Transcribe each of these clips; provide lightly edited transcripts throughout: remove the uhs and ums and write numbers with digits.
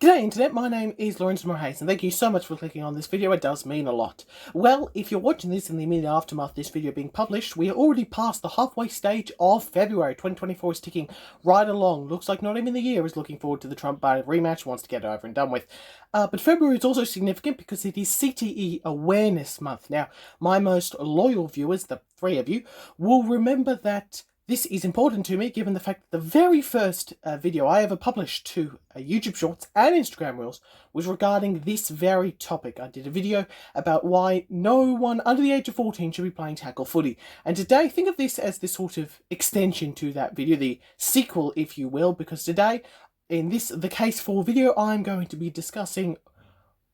G'day Internet, my name is Lawrence Moraes and thank you so much for clicking on this video, it does mean a lot. Well, if you're watching this in the immediate aftermath of this video being published, we are already past the halfway stage of February. 2024 is ticking right along. Looks like not even the year is looking forward to the Trump-Biden rematch, wants to get it over and done with. But February is also significant because it is CTE Awareness Month. Now, my most loyal viewers, the three of you, will remember that this is important to me given the fact that the very first video I ever published to YouTube Shorts and Instagram Reels was regarding this very topic. I did a video about why no one under the age of 14 should be playing tackle footy. And today, think of this as the sort of extension to that video, the sequel if you will, because today, in this The Case For video, I'm going to be discussing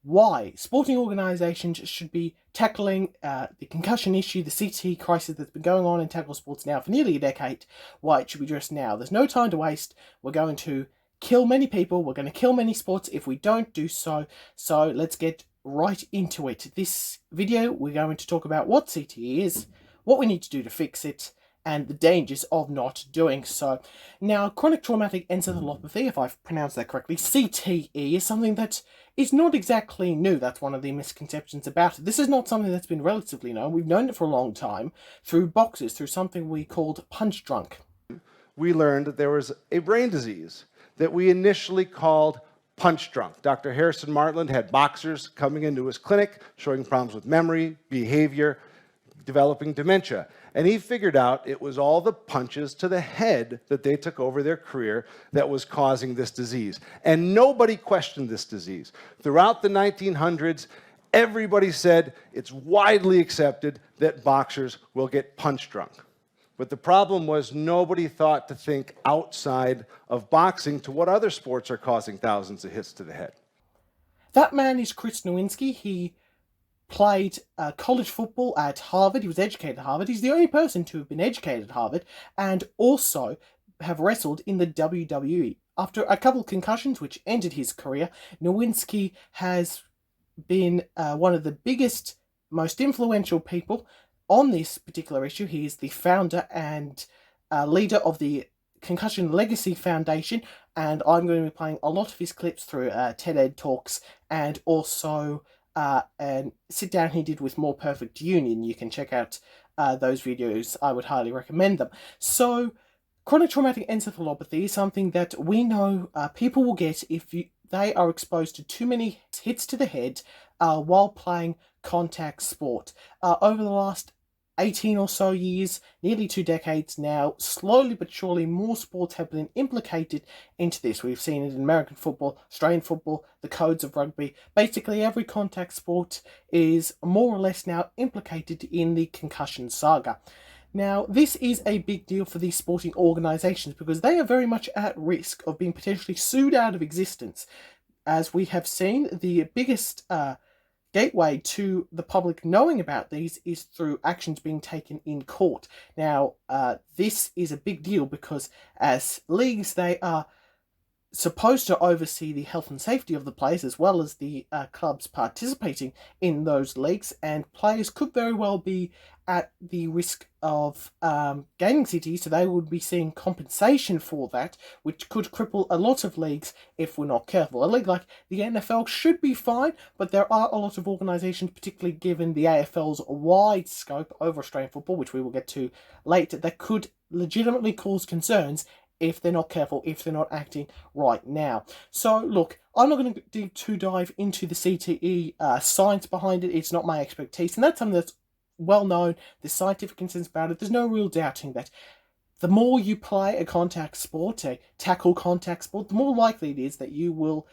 why sporting organisations should be tackling the concussion issue, the CTE crisis that's been going on in tackle sports now for nearly a decade, why it should be addressed now. There's no time to waste. We're going to kill many people. We're going to kill many sports if we don't do so. So let's get right into it. This video, we're going to talk about what CTE is, what we need to do to fix it, and the dangers of not doing so. Now, chronic traumatic encephalopathy, if I've pronounced that correctly, CTE, is something that is not exactly new. That's one of the misconceptions about it. This is not something that's been relatively known. We've known it for a long time through boxers, through something we called punch drunk. We learned that there was a brain disease that we initially called punch drunk. Dr. Harrison Martland had boxers coming into his clinic showing problems with memory, behavior, developing dementia. And he figured out it was all the punches to the head that they took over their career that was causing this disease. And nobody questioned this disease. Throughout the 1900s, everybody said it's widely accepted that boxers will get punch drunk. But the problem was nobody thought to think outside of boxing to what other sports are causing thousands of hits to the head. That man is Chris Nowinski. He played college football at Harvard. He was educated at Harvard. He's the only person to have been educated at Harvard and also have wrestled in the WWE. After a couple of concussions, which ended his career, Nowinski has been one of the biggest, most influential people on this particular issue. He is the founder and leader of the Concussion Legacy Foundation, and I'm going to be playing a lot of his clips through TED Ed Talks and also and sit down he did with More Perfect Union. You can check out those videos. I would highly recommend them. So, chronic traumatic encephalopathy is something that we know people will get if they are exposed to too many hits to the head while playing contact sport. Over the last 18 or so years, nearly 2 decades now, slowly but surely more sports have been implicated into this. We've seen it in American football, Australian football, the codes of rugby. Basically every contact sport is more or less now implicated in the concussion saga. Now, this is a big deal for these sporting organisations because they are very much at risk of being potentially sued out of existence. As we have seen, the biggest gateway to the public knowing about these is through actions being taken in court. Now, this is a big deal because as leagues, they are supposed to oversee the health and safety of the players as well as the clubs participating in those leagues, and players could very well be at the risk of gaining CTE, so they would be seeing compensation for that, which could cripple a lot of leagues if we're not careful. A league like the NFL should be fine, but there are a lot of organisations, particularly given the AFL's wide scope over Australian football, which we will get to later, that could legitimately cause concerns if they're not careful, if they're not acting right now. So, look, I'm not going to dive into the CTE science behind it. It's not my expertise, and that's something that's well known. There's scientific consensus about it. There's no real doubting that the more you play a contact sport, a tackle contact sport, the more likely it is that you will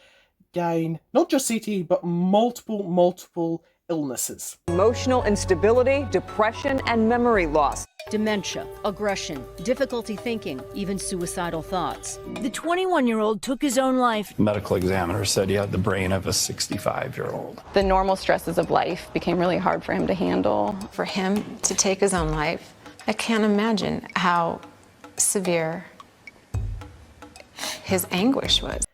gain not just CTE, but multiple illnesses. Emotional instability, depression, and memory loss. Dementia, aggression, difficulty thinking, even suicidal thoughts. The 21-year-old took his own life. Medical examiner said he had the brain of a 65-year-old. The normal stresses of life became really hard for him to handle. For him to take his own life, I can't imagine how severe his anguish was.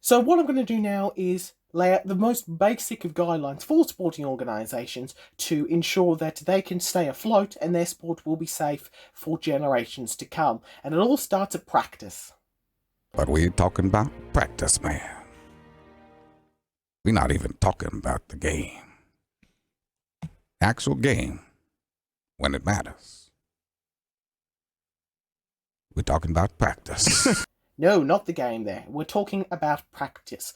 So what I'm going to do now is lay out the most basic of guidelines for sporting organisations to ensure that they can stay afloat and their sport will be safe for generations to come. And it all starts at practice. But we're talking about practice, man. We're not even talking about the game. Actual game, when it matters. We're talking about practice. No, not the game there. We're talking about practice.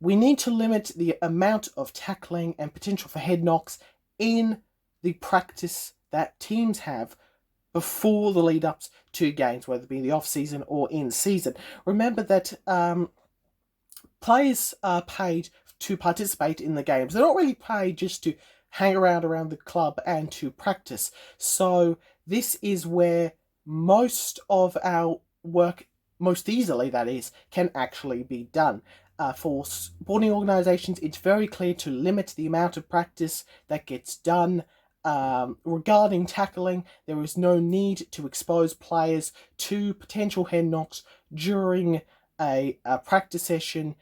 We need to limit the amount of tackling and potential for head knocks in the practice that teams have before the lead-ups to games, whether it be the off-season or in season. Remember that players are paid to participate in the games. They're not really paid just to hang around the club and to practice. So this is where most of our work, most easily that is, can actually be done. For sporting organisations, it's very clear to limit the amount of practice that gets done. Regarding tackling, there is no need to expose players to potential head knocks during a practice session.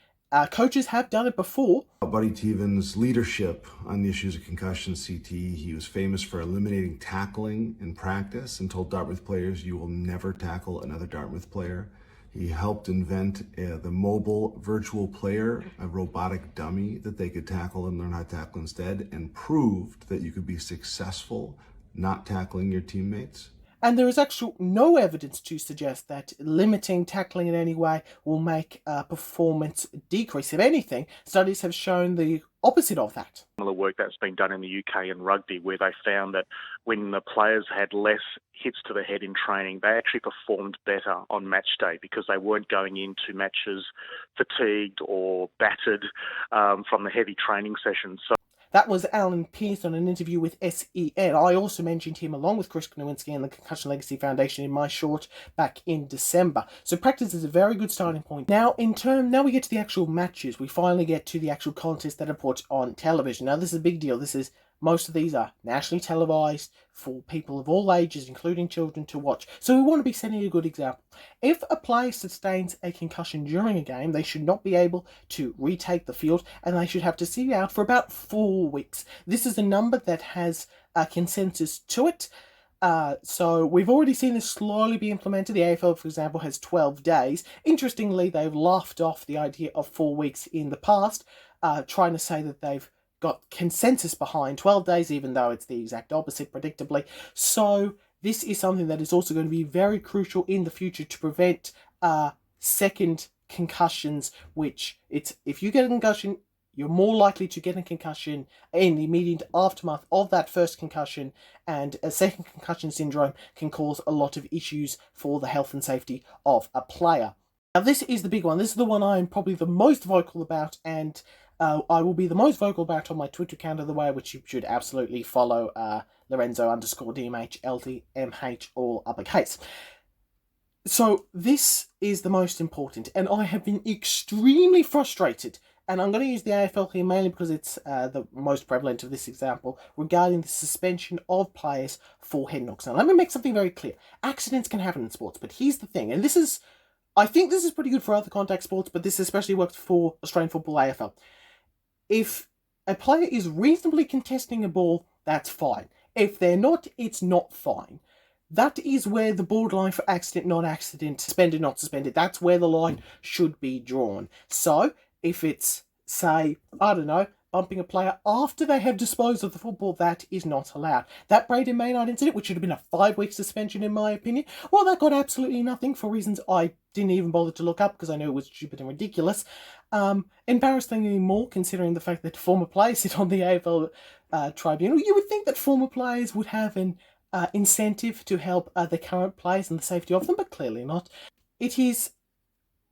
Coaches have done it before. Buddy Teven's leadership on the issues of concussion CTE, he was famous for eliminating tackling in practice and told Dartmouth players, you will never tackle another Dartmouth player. He helped invent the mobile virtual player, a robotic dummy that they could tackle and learn how to tackle instead, and proved that you could be successful not tackling your teammates. And there is actually no evidence to suggest that limiting tackling in any way will make performance decrease. If anything, studies have shown the opposite of that. Some of the work that's been done in the UK and rugby, where they found that when the players had less hits to the head in training, they actually performed better on match day because they weren't going into matches fatigued or battered from the heavy training sessions. So that was Alan Pearce on an interview with SEN. I also mentioned him along with Chris Nowinski and the Concussion Legacy Foundation in my short back in December. So practice is a very good starting point. Now we get to the actual matches. We finally get to the actual contests that are put on television. Now this is a big deal. Most of these are nationally televised for people of all ages, including children, to watch. So we want to be setting a good example. If a player sustains a concussion during a game, they should not be able to retake the field, and they should have to sit out for about 4 weeks. This is a number that has a consensus to it. So we've already seen this slowly be implemented. The AFL, for example, has 12 days. Interestingly, they've laughed off the idea of 4 weeks in the past, trying to say that they've got consensus behind 12 days, even though it's the exact opposite, predictably. So this is something that is also going to be very crucial in the future to prevent second concussions, which if you get a concussion, you're more likely to get a concussion in the immediate aftermath of that first concussion, and a second concussion syndrome can cause a lot of issues for the health and safety of a player. Now this is the big one. This is the one I'm probably the most vocal about, and I will be the most vocal about on my Twitter account of the way, which you should absolutely follow, Lorenzo_DMH, all uppercase. So this is the most important, and I have been extremely frustrated, and I'm going to use the AFL here mainly because it's the most prevalent of this example, regarding the suspension of players for head knocks. Now let me make something very clear. Accidents can happen in sports, but here's the thing, and I think this is pretty good for other contact sports, but this especially works for Australian football AFL. If a player is reasonably contesting a ball, that's fine. If they're not, it's not fine. That is where the borderline for accident, not accident, suspended, not suspended, that's where the line should be drawn. So, if it's, say, I don't know, bumping a player after they have disposed of the football, that is not allowed. That Braden Maynard incident, which should have been a 5-week suspension in my opinion, well, that got absolutely nothing for reasons I didn't even bother to look up because I knew it was stupid and ridiculous. Embarrassingly more, considering the fact that former players sit on the AFL tribunal. You would think that former players would have an incentive to help the current players and the safety of them, but clearly not. It is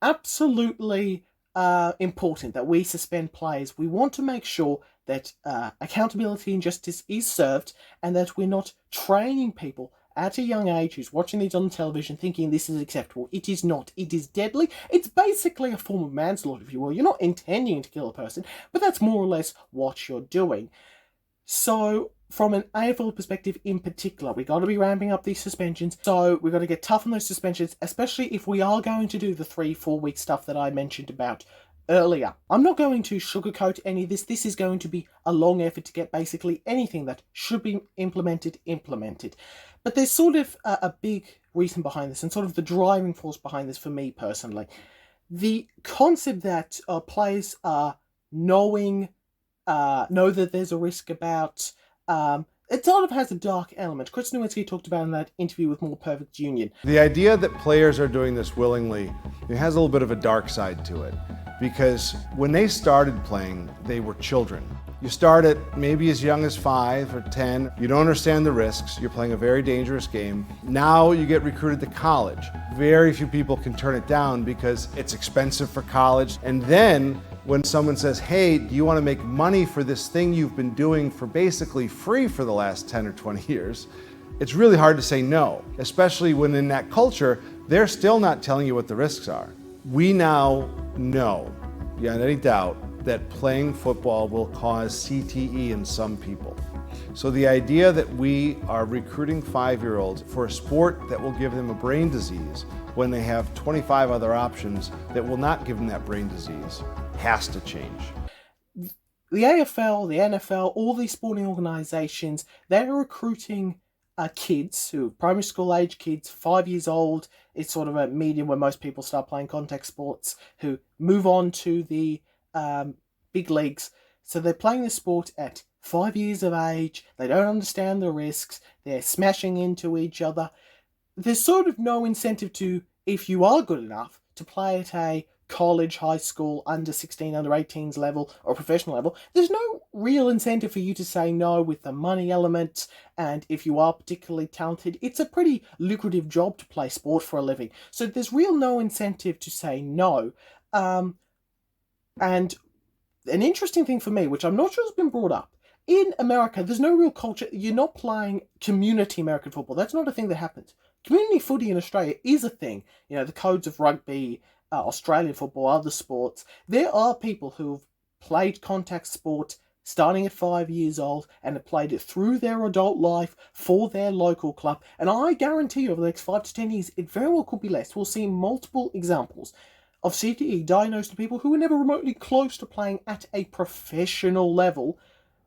absolutely important that we suspend players. We want to make sure that accountability and justice is served, and that we're not training people at a young age who's watching these on television thinking this is acceptable. It is not. It is deadly. It's basically a form of manslaughter, if you will. You're not intending to kill a person, but that's more or less what you're doing. So from an AFL perspective in particular, we got to be ramping up these suspensions. So we've got to get tough on those suspensions, especially if we are going to do the 3-4 week stuff that I mentioned about earlier. I'm not going to sugarcoat any of this. This is going to be a long effort to get basically anything that should be implemented. But there's sort of a big reason behind this, and sort of the driving force behind this for me personally. The concept that players are know that there's a risk about. It sort of has a dark element. Chris Nowinski talked about in that interview with More Perfect Union. The idea that players are doing this willingly, it has a little bit of a dark side to it, because when they started playing, they were children. You start at maybe as young as 5 or 10. You don't understand the risks. You're playing a very dangerous game. Now you get recruited to college. Very few people can turn it down because it's expensive for college. And then when someone says, hey, do you want to make money for this thing you've been doing for basically free for the last 10 or 20 years, it's really hard to say no, especially when in that culture, they're still not telling you what the risks are. We now know, beyond any doubt, that playing football will cause CTE in some people. So the idea that we are recruiting 5-year-olds for a sport that will give them a brain disease when they have 25 other options that will not give them that brain disease has to change. The AFL, the NFL, all these sporting organisations, they're recruiting kids who are primary school age kids, 5 years old. It's sort of a medium where most people start playing contact sports, who move on to the big leagues. So they're playing the sport at 5 years of age. They don't understand the risks. They're smashing into each other. There's sort of no incentive to, if you are good enough, to play at a college, high school, under 16, under 18s level, or professional level. There's no real incentive for you to say no with the money element, and if you are particularly talented, it's a pretty lucrative job to play sport for a living. So there's real no incentive to say no. And an interesting thing for me, which I'm not sure has been brought up, in America, there's no real culture. You're not playing community American football. That's not a thing that happens. Community footy in Australia is a thing. You know, the codes of rugby, Australian football, other sports. There are people who've played contact sport starting at 5 years old and have played it through their adult life for their local club. And I guarantee you over the next 5 to 10 years, it very well could be less. We'll see multiple examples of CTE diagnosed in people who were never remotely close to playing at a professional level,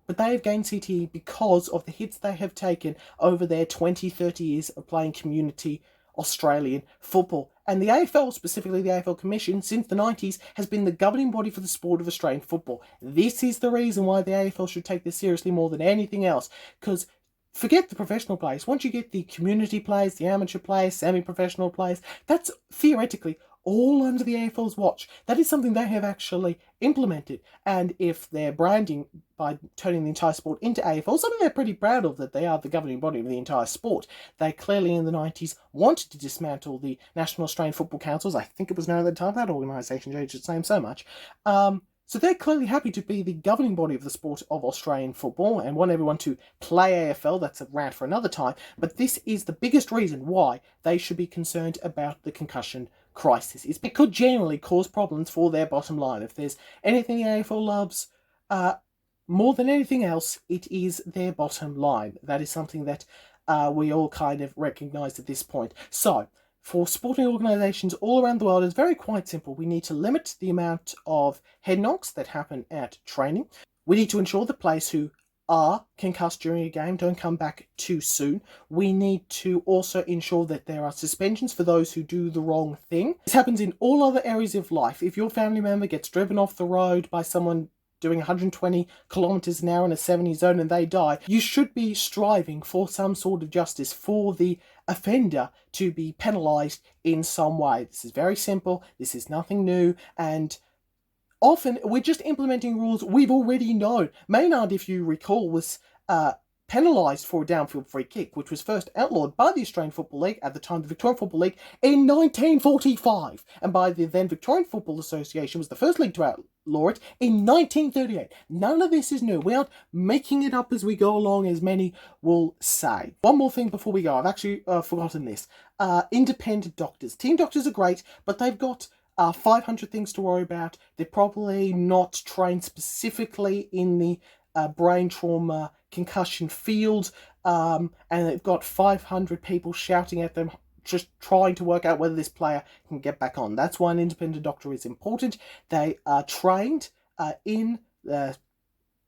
but they have gained CTE because of the hits they have taken over their 20, 30 years of playing community Australian football. And the AFL, specifically the AFL Commission, since the 90s, has been the governing body for the sport of Australian football. This is the reason why the AFL should take this seriously more than anything else, because forget the professional players. Once you get the community players, the amateur players, semi-professional players, that's theoretically all under the AFL's watch. That is something they have actually implemented. And if they're branding by turning the entire sport into AFL, something they're pretty proud of, that they are the governing body of the entire sport. They clearly in the 90s wanted to dismantle the National Australian Football Councils. I think it was known at the time. That organisation changed its name so much. So they're clearly happy to be the governing body of the sport of Australian football and want everyone to play AFL. That's a rant for another time. But this is the biggest reason why they should be concerned about the concussion crisis. It could generally cause problems for their bottom line. If there's anything the AFL loves more than anything else, it is their bottom line. That is something that we all kind of recognise at this point. So, for sporting organisations all around the world, it's very quite simple. We need to limit the amount of head knocks that happen at training. We need to ensure that players who are concussed during a game don't come back too soon. We need to also ensure that there are suspensions for those who do the wrong thing. This happens in all other areas of life. If your family member gets driven off the road by someone doing 120 kilometers an hour in a 70 zone and they die, you should be striving for some sort of justice for the offender to be penalised in some way. This is very simple. This is nothing new, and often we're just implementing rules we've already known. Maynard, if you recall, was penalised for a downfield free kick, which was first outlawed by the Australian Football League, at the time the Victorian Football League, in 1945, and by the then Victorian Football Association, was the first league to outlaw it in 1938. None of this is new. We aren't making it up as we go along, as many will say. One more thing before we go. I've actually forgotten this. Independent doctors. Team doctors are great, but they've got 500 things to worry about. They're probably not trained specifically in the brain trauma concussion field, and they've got 500 people shouting at them, just trying to work out whether this player can get back on. That's why an independent doctor is important. They are trained in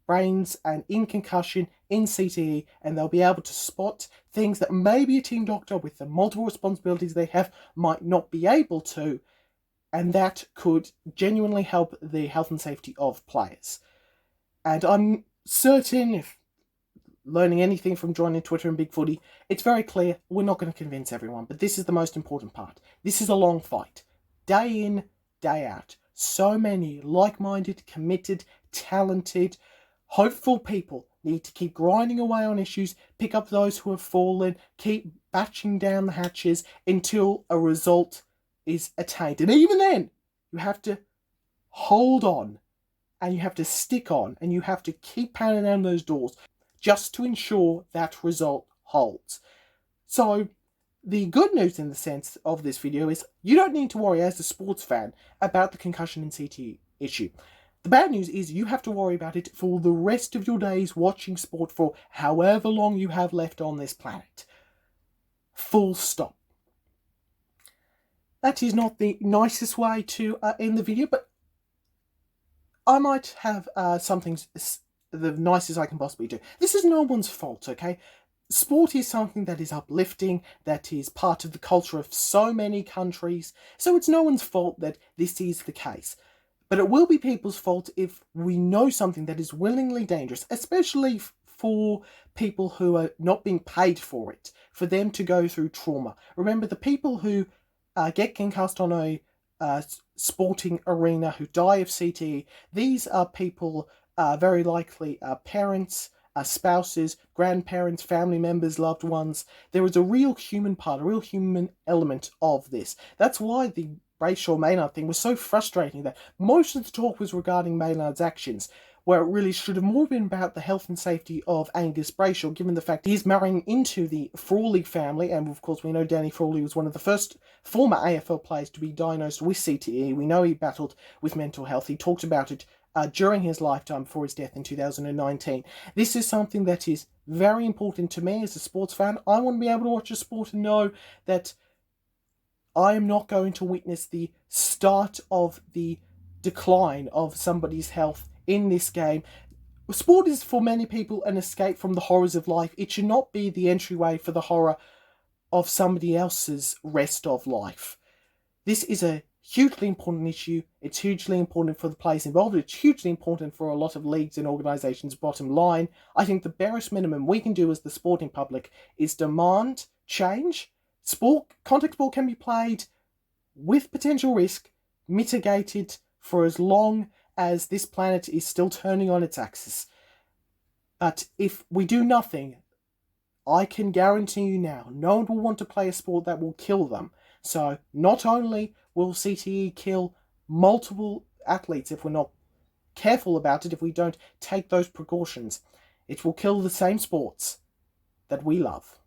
brains and in concussion, in CTE, and they'll be able to spot things that maybe a team doctor with the multiple responsibilities they have might not be able to, and that could genuinely help the health and safety of players. And I'm certain, if learning anything from joining Twitter and Big Footy, it's very clear we're not going to convince everyone, but this is the most important part. This is a long fight. Day in, day out. So many like-minded, committed, talented, hopeful people need to keep grinding away on issues, pick up those who have fallen, keep batching down the hatches until a result is attained. And even then, you have to hold on, and you have to stick on, and you have to keep pounding down those doors just to ensure that result holds. So, the good news in the sense of this video is you don't need to worry as a sports fan about the concussion and CTE issue. The bad news is you have to worry about it for the rest of your days watching sport for however long you have left on this planet. Full stop. That is not the nicest way to end the video, but I might have something the nicest I can possibly do. This is no one's fault, okay? Sport is something that is uplifting, that is part of the culture of so many countries, so it's no one's fault that this is the case. But it will be people's fault if we know something that is willingly dangerous, especially for people who are not being paid for it, for them to go through trauma. Remember, the people who get concussed on a sporting arena, who die of CTE, these are people, very likely parents, spouses, grandparents, family members, loved ones. There is a real human part, a real human element of this. That's why the Brayshaw Maynard thing was so frustrating, that most of the talk was regarding Maynard's actions, where it really should have more been about the health and safety of Angus Brayshaw, given the fact he's marrying into the Frawley family, and of course we know Danny Frawley was one of the first former AFL players to be diagnosed with CTE. We know he battled with mental health. He talked about it during his lifetime before his death in 2019. This is something that is very important to me as a sports fan. I want to be able to watch a sport and know that I am not going to witness the start of the decline of somebody's health in this game. Sport is for many people an escape from the horrors of life. It should not be the entryway for the horror of somebody else's rest of life. This is a hugely important issue. It's hugely important for the players involved. It's hugely important for a lot of leagues and organisations. Bottom line, I think the barest minimum we can do as the sporting public is demand change. Contact sport can be played with potential risk, mitigated for as long as this planet is still turning on its axis. But if we do nothing, I can guarantee you now, no one will want to play a sport that will kill them. So not only will CTE kill multiple athletes if we're not careful about it, if we don't take those precautions, it will kill the same sports that we love.